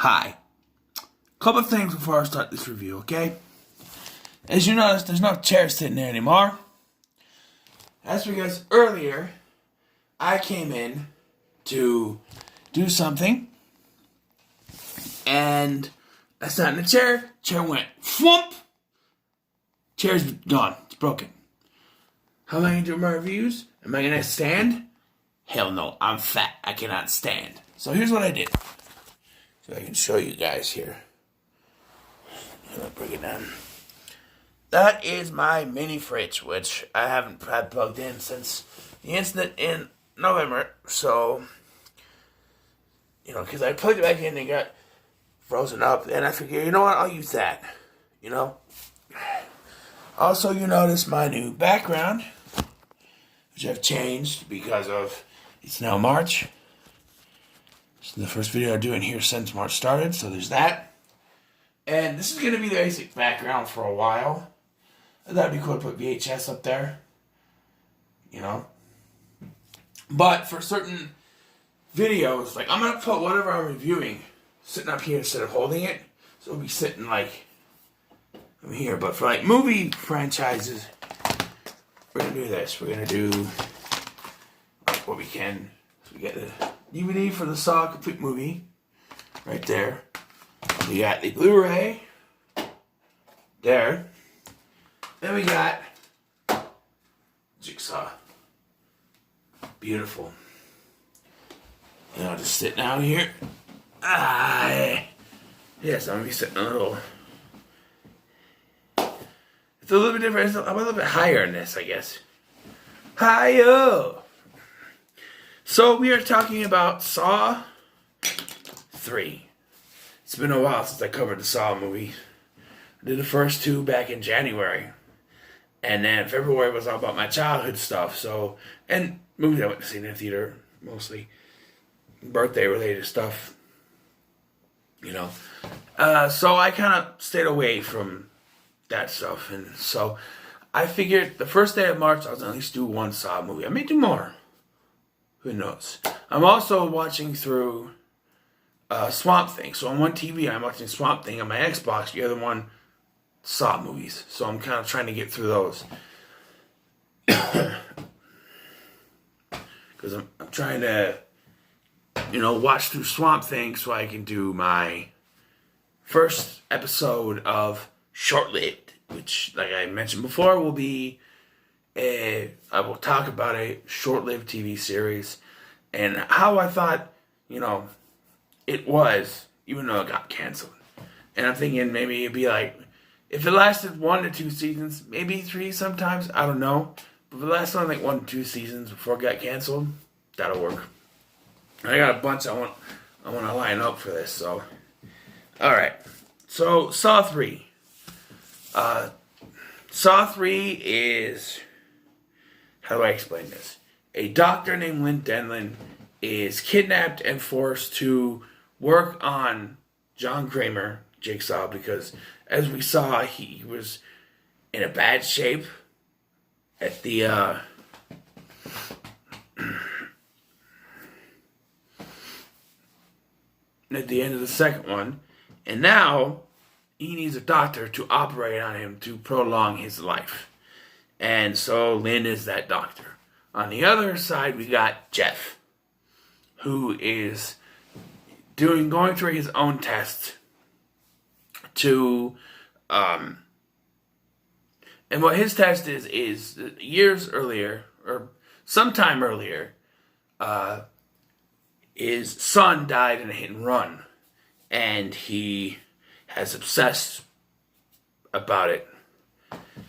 Hi. Couple of things before I start this review, okay? As you notice, there's no chair sitting there anymore. That's because earlier, I came in to do something, and I sat in the chair went flump, chair's gone, it's broken. How am I going to do my reviews? Am I going to stand? Hell no, I'm fat, I cannot stand. So here's what I did. So I can show you guys here. I'll bring it down. That is my mini fridge, which I haven't had plugged in since the incident in November. So, because I plugged it back in and it got frozen up. And I figured, you know what, I'll use that. Also, you notice my new background, which I've changed because of, it's now March. This is the first video I'm doing here since March started, so there's that. And this is going to be the basic background for a while. That'd be cool to put VHS up there. But for certain videos, like I'm going to put whatever I'm reviewing sitting up here instead of holding it. So it'll be sitting like over here. But for like movie franchises, we're going to do this. We're going to do like what we can. So we get the DVD for the Saw complete movie right there. We got the Blu-ray there. Then we got Jigsaw. Beautiful. I'll just sit down here. Yes, I'm going to be sitting a little... It's a little bit different. I'm a little bit higher in this, I guess. Hi-yo! So we are talking about Saw 3. It's been a while since I covered the Saw movie. I did the first two back in January. And then February was all about my childhood stuff. So, and movies I went to see in the theater, mostly. Birthday related stuff. So I kind of stayed away from that stuff. And so I figured the first day of March I was going to at least do one Saw movie. I may do more. Who knows? I'm also watching through Swamp Thing. So on one TV, I'm watching Swamp Thing. On my Xbox, the other one, Saw movies. So I'm kind of trying to get through those. Because I'm trying to, watch through Swamp Thing so I can do my first episode of Short-Lived, which, like I mentioned before, will be I will talk about a short-lived TV series and how I thought, it was, even though it got canceled. And I'm thinking maybe it'd be like, if it lasted 1 to 2 seasons, maybe 3 sometimes, I don't know. But if it lasted on like 1 to 2 seasons before it got canceled, that'll work. I got a bunch I want to line up for this, so. Alright. So, Saw 3. Saw 3 is, how do I explain this? A doctor named Lynn Denlin is kidnapped and forced to work on John Kramer, Jigsaw, because as we saw, he was in a bad shape at the at the end of the second one, and now he needs a doctor to operate on him to prolong his life. And so Lynn is that doctor. On the other side, we got Jeff, who is going through his own test to, and what his test is years earlier, or sometime earlier, his son died in a hit and run, and he has obsessed about it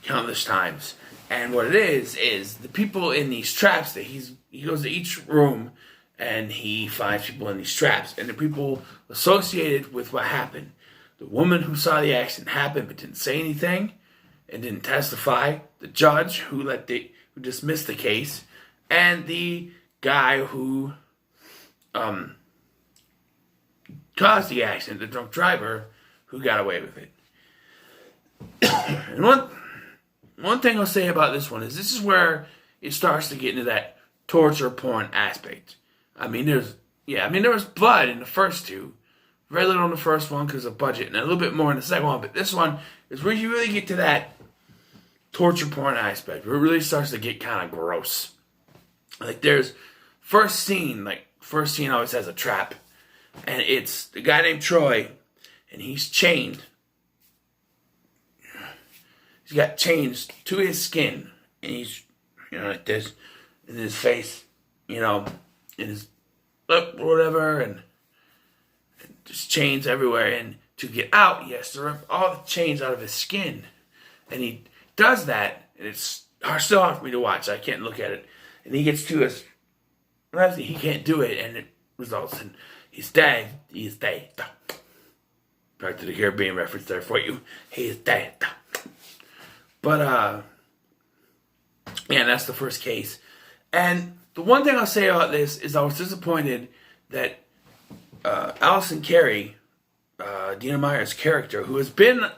countless times. And what it is the people in these traps that he goes to each room and he finds people in these traps, and the people associated with what happened. The woman who saw the accident happen but didn't say anything and didn't testify, the judge who dismissed the case, and the guy who caused the accident, the drunk driver who got away with it. And one thing I'll say about this one is this is where it starts to get into that torture porn aspect. There was blood in the first two, Very little in the first one because of budget, and a little bit more in the second one. But this one is where you really get to that torture porn aspect, where it really starts to get kind of gross. Like there's first scene always has a trap, and it's the guy named Troy, and he's chained. He's got chains to his skin, and he's, like this, in his face, in his lip or whatever, and just chains everywhere. And to get out, he has to rip all the chains out of his skin. And he does that, and it's still hard for me to watch. I can't look at it. And he gets to his left, he can't do it, and it results in he's dead. He's dead. Back to the Caribbean reference there for you. He is dead. But, that's the first case. And the one thing I'll say about this is I was disappointed that Allison Carey, Dina Meyer's character, who has been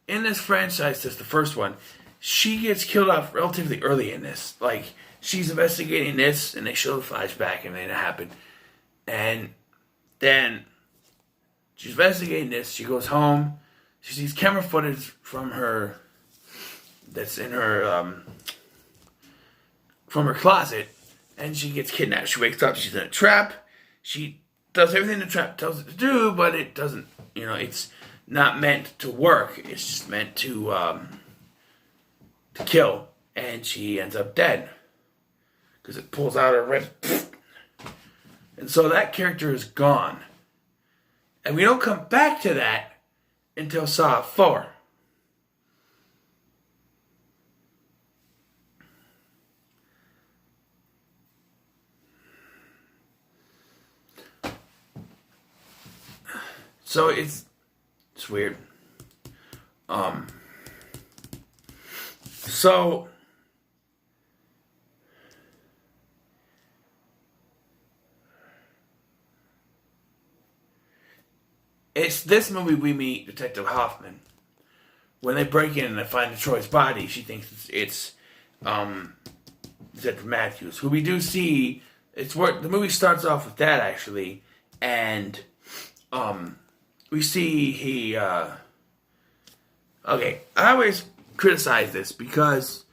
in this franchise since the first one, she gets killed off relatively early in this. Like, she's investigating this, and they show the flashback, and then it happened. And then she's investigating this. She goes home. She sees camera footage from her that's in her from her closet, and she gets kidnapped. She wakes up. She's in a trap. She does everything the trap tells her to do, but it doesn't. It's not meant to work. It's just meant to kill, and she ends up dead because it pulls out her rib. And so that character is gone. And we don't come back to that until Saw 4. So it's weird. So it's this movie we meet Detective Hoffman. When they break in and they find Troy's body, she thinks it's Detective Matthews, who we do see. It's where the movie starts off with that actually, and we see he. Okay, I always criticize this because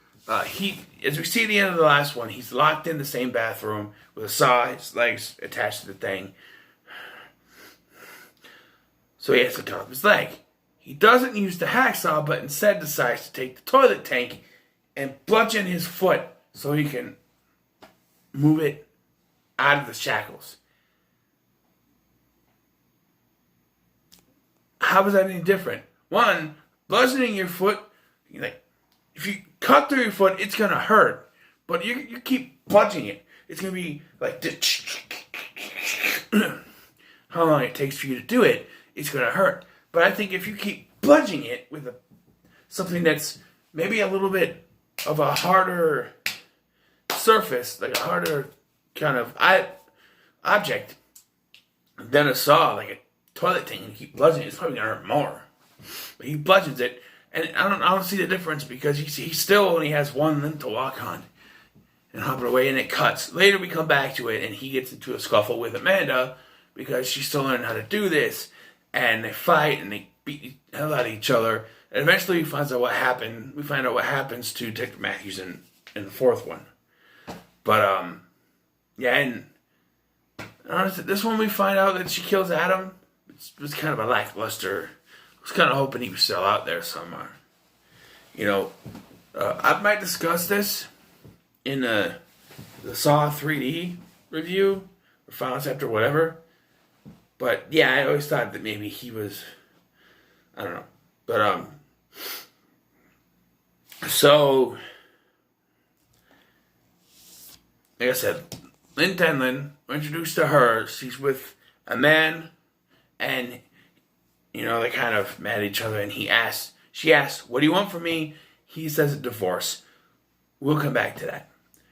he, as we see at the end of the last one, he's locked in the same bathroom with a saw, his legs attached to the thing. So he has to cut off his leg. He doesn't use the hacksaw, but instead decides to take the toilet tank and bludgeon his foot so he can move it out of the shackles. How is that any different? One, bludgeoning your foot, if you cut through your foot, it's going to hurt. But you keep bludgeoning it. It's going to be like this. How long it takes for you to do it, it's going to hurt. But I think if you keep bludgeoning it with something that's maybe a little bit of a harder surface, like a harder kind of object, than a saw, like a toilet thing, and you keep bludgeoning it, it's probably going to hurt more. But he bludgeons it, and I don't see the difference because he still only has one limb to walk on and hop it away, and it cuts. Later we come back to it, and he gets into a scuffle with Amanda because she's still learning how to do this, and they fight, and they beat the hell out of each other, and eventually we find out what happened. We find out what happens to Detective Matthews in the fourth one. But, and honestly, this one we find out that she kills Adam. It was kind of a lackluster. I was kind of hoping he was still out there somewhere. I might discuss this in the Saw 3D review or Final Chapter, whatever. But yeah, I always thought that maybe he was, I don't know. But so like I said, Lynn Tenlin, we're introduced to her. She's with a man, and they kind of mad at each other, and she asks, "What do you want from me?" He says a divorce. We'll come back to that.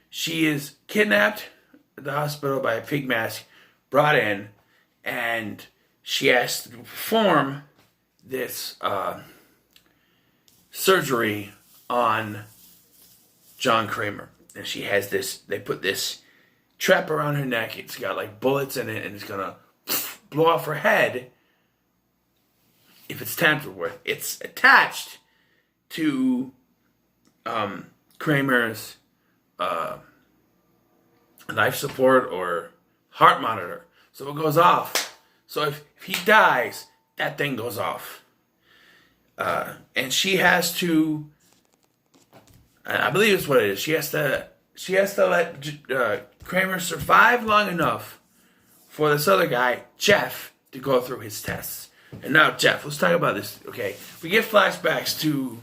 She is kidnapped at the hospital by a pig mask, brought in, and she has to perform this surgery on John Kramer. And she has this, they put this trap around her neck. It's got like bullets in it, and it's going to blow off her head. if it's tampered with. It's attached to Kramer's life support or heart monitor. So it goes off. So if he dies, that thing goes off. And she has to, I believe it's what it is. She has to let Kramer survive long enough for this other guy, Jeff, to go through his tests. And now, Jeff, let's talk about this. Okay, we get flashbacks to,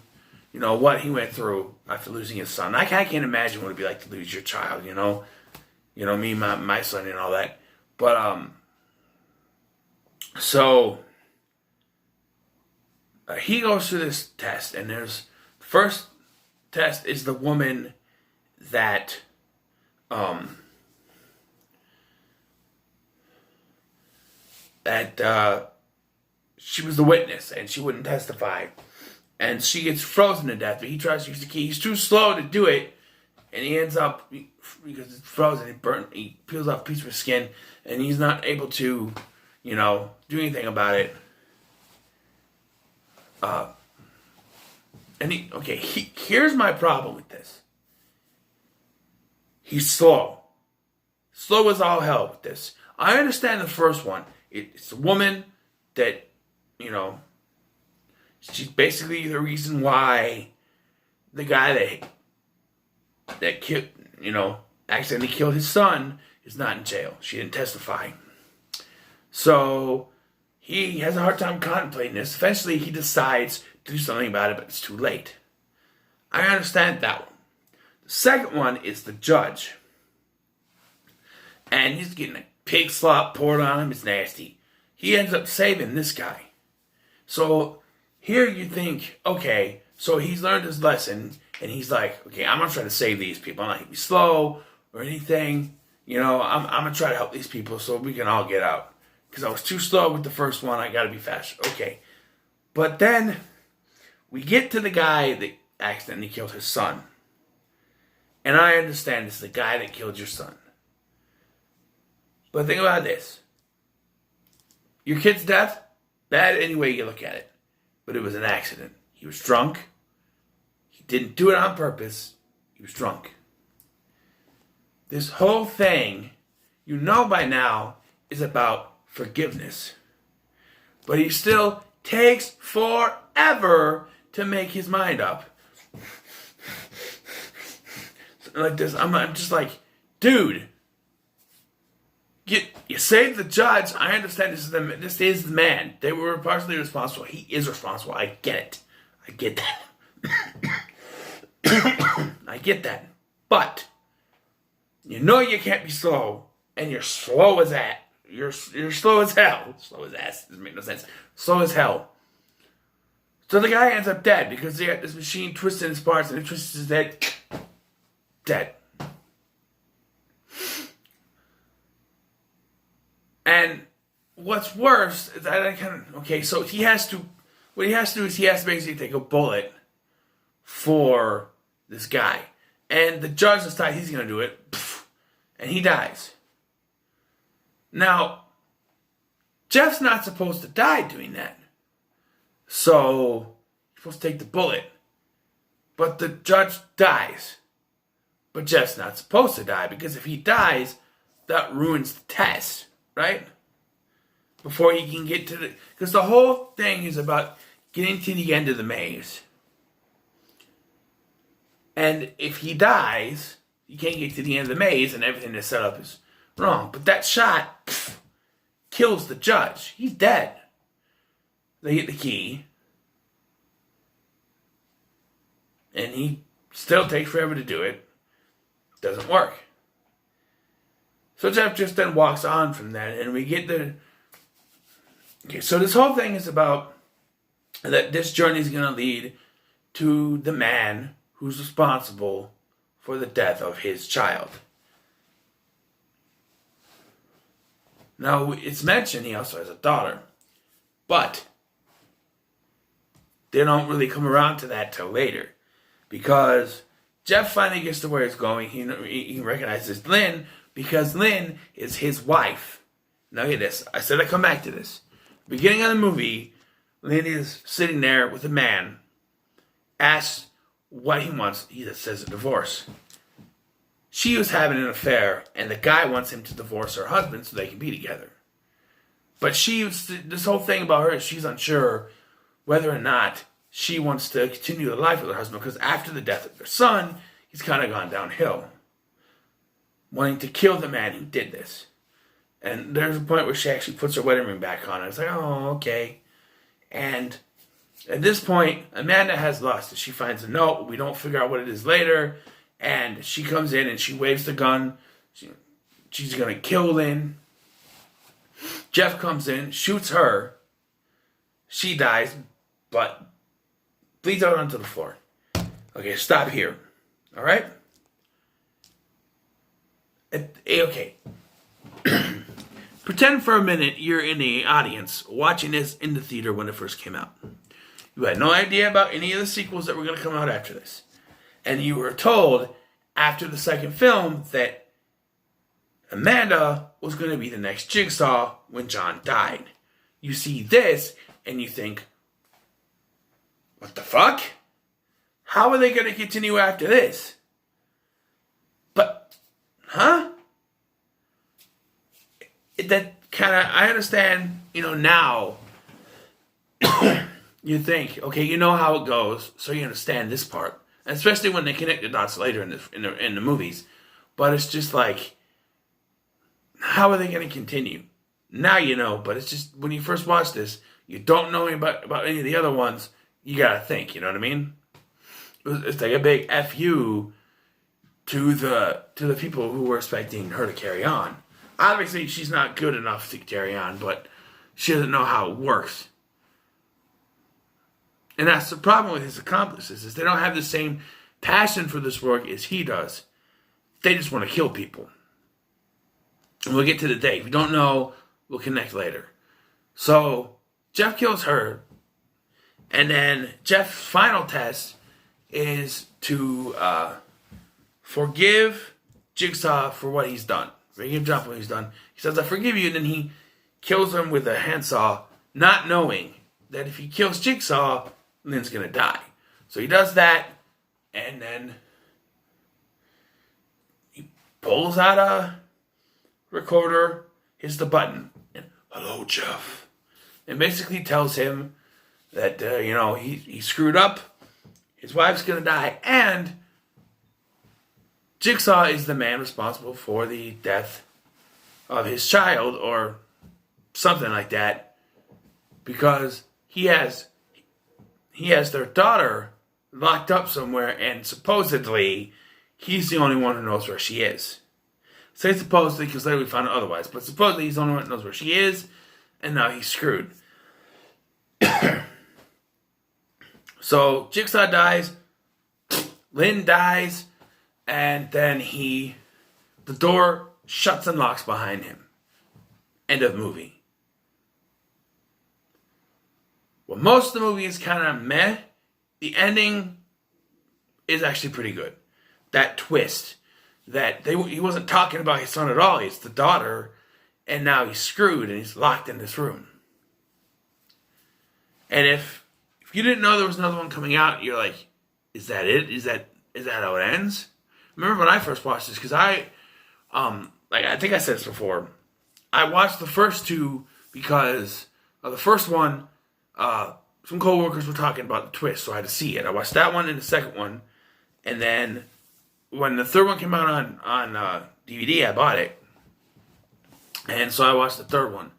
what he went through after losing his son. I can't imagine what it'd be like to lose your child. Me, my son, and all that. But so he goes through this test, and the first test is the woman that she was the witness, and she wouldn't testify, and she gets frozen to death. But he tries to use the key. He's too slow to do it, and he ends up, because it's frozen, he peels off a piece of his skin, and he's not able to, do anything about it. Here's my problem with this. He's slow. Slow as all hell with this. I understand the first one. It's a woman that, she's basically the reason why the guy that killed, accidentally killed his son is not in jail. She didn't testify. So he has a hard time contemplating this. Eventually he decides to do something about it, but it's too late. I understand that one. The second one is the judge. And he's getting a pig slop poured on him. It's nasty. He ends up saving this guy. So here you think, okay, so he's learned his lesson, and he's like, okay, I'm going to try to save these people. I'm not going to be slow or anything. I'm going to try to help these people so we can all get out. Because I was too slow with the first one. I got to be faster. Okay. But then we get to the guy that accidentally killed his son. And I understand it's the guy that killed your son. But think about this. Your kid's death, bad any way you look at it. But it was an accident. He was drunk. He didn't do it on purpose. He was drunk. This whole thing, by now, is about forgiveness. But he still takes forever to make his mind up. Like this, I'm just like, dude, you saved the judge. I understand this is the man. They were partially responsible. He is responsible. I get it. I get that. I get that. But you can't be slow, and you're slow as that. You're slow as hell. Slow as ass doesn't make no sense. Slow as hell. So the guy ends up dead because they got this machine twisting his parts, and it twists his head. Dead. And what's worse is that so what he has to do is he has to basically take a bullet for this guy. And the judge decides he's going to do it, and he dies. Now, Jeff's not supposed to die doing that. So, he's supposed to take the bullet. But the judge dies. But Jeff's not supposed to die, because if he dies, that ruins the test, right? Before he can get to because the whole thing is about getting to the end of the maze. And if he dies, you can't get to the end of the maze, and everything that's set up is wrong. But that shot kills the judge. He's dead. They hit the key. And he still takes forever to do it. Doesn't work. So Jeff just then walks on from that, and we get so this whole thing is about that this journey is going to lead to the man who's responsible for the death of his child. Now, it's mentioned he also has a daughter, but they don't really come around to that till later, because Jeff finally gets to where he's going. He recognizes Lynn, because Lynn is his wife. Now get this. I said I'd come back to this. Beginning of the movie, Lynn is sitting there with a man, asks what he wants. He says a divorce. She was having an affair, and the guy wants him to divorce her husband so they can be together. But this whole thing about her is she's unsure whether or not she wants to continue the life with her husband, because after the death of their son, he's kind of gone downhill, wanting to kill the man who did this. And there's a point where she actually puts her wedding ring back on. It's like, oh, okay. And at this point, Amanda has lost it. She finds a note. We don't figure out what it is later. And she comes in and she waves the gun. She's going to kill Lynn. Jeff comes in, shoots her. She dies, but bleeds out onto the floor. Okay, stop here. All right? Okay. Pretend for a minute you're in the audience watching this in the theater when it first came out. You had no idea about any of the sequels that were going to come out after this. And you were told after the second film that Amanda was going to be the next Jigsaw when John died. You see this and you think, what the fuck? How are they going to continue after this? But, huh? That kind of, I understand, now you think, okay, you know how it goes, so you understand this part. And especially when they connect the dots later in the movies. But it's just like, how are they going to continue? Now you know, but it's just, when you first watch this, you don't know about any of the other ones, you got to think, you know what I mean? It's like a big F-U to the people who were expecting her to carry on. Obviously, she's not good enough to carry on, but she doesn't know how it works. And that's the problem with his accomplices, is they don't have the same passion for this work as he does. They just want to kill people. And we'll get to the date. If you don't know, we'll connect later. So, Jeff kills her. And then Jeff's final test is to forgive Jigsaw for what he's done. Forgive John for what he's done. He says, I forgive you. And then he kills him with a handsaw, not knowing that if he kills Jigsaw, Lynn's going to die. So he does that. And then he pulls out a recorder, hits the button, and hello, Jeff. And basically tells him that, he screwed up, his wife's going to die, and Jigsaw is the man responsible for the death of his child, or something like that, because he has their daughter locked up somewhere, and supposedly he's the only one who knows where she is. Say supposedly, because later we found out otherwise. But supposedly he's the only one who knows where she is. And now he's screwed. So Jigsaw dies. Lynn dies. And then the door shuts and locks behind him. End of movie. Well, most of the movie is kind of meh. The ending is actually pretty good. That twist. That he wasn't talking about his son at all. It's the daughter, and now he's screwed and he's locked in this room. And if you didn't know there was another one coming out, you're like, is that it? Is that how it ends? Remember when I first watched this, because I think I said this before. I watched the first two because the first one, some coworkers were talking about the twist, so I had to see it. I watched that one and the second one, and then when the third one came out on DVD, I bought it. And so I watched the third one.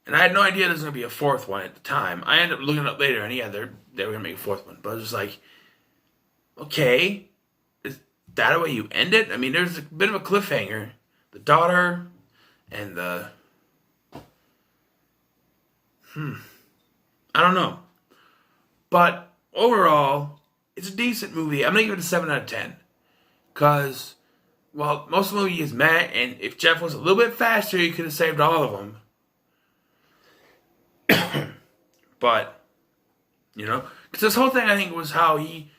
And I had no idea there was going to be a fourth one at the time. I ended up looking it up later, and yeah, they were going to make a fourth one. But I was just like, okay, is that the way you end it? I mean, there's a bit of a cliffhanger. The daughter and the... I don't know. But overall, it's a decent movie. I'm going to give it a 7 out of 10. Because, well, most of the movie is meh, and if Jeff was a little bit faster, he could have saved all of them. But, because this whole thing, I think, was how he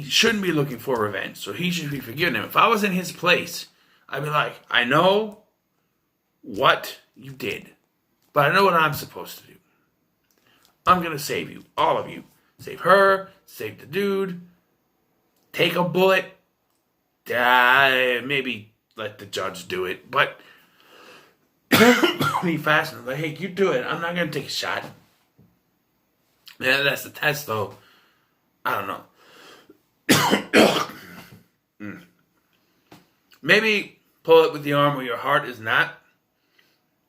shouldn't be looking for revenge, so he should be forgiving him. If I was in his place, I'd be like, I know what you did, but I know what I'm supposed to do. I'm going to save you. All of you. Save her. Save the dude. Take a bullet. Maybe let the judge do it. But be fast enough. Like, hey, you do it. I'm not going to take a shot. Yeah, that's the test, though. I don't know. Maybe pull it with the arm where your heart is not.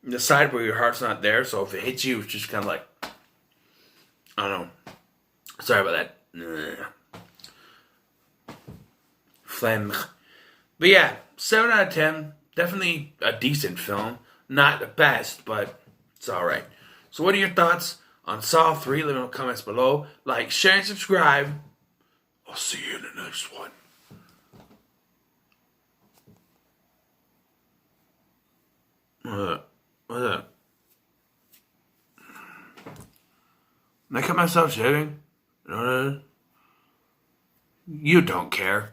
The side where your heart's not there. So if it hits you, it's just kind of like, I don't know. Sorry about that. Phlegm. But yeah, 7 out of 10. Definitely a decent film. Not the best, but it's alright. So what are your thoughts on Saw 3? Leave in the comments below. Like, share, and subscribe. I'll see you in the next one. What's that? Did I cut myself shaving? You know what I mean? You don't care.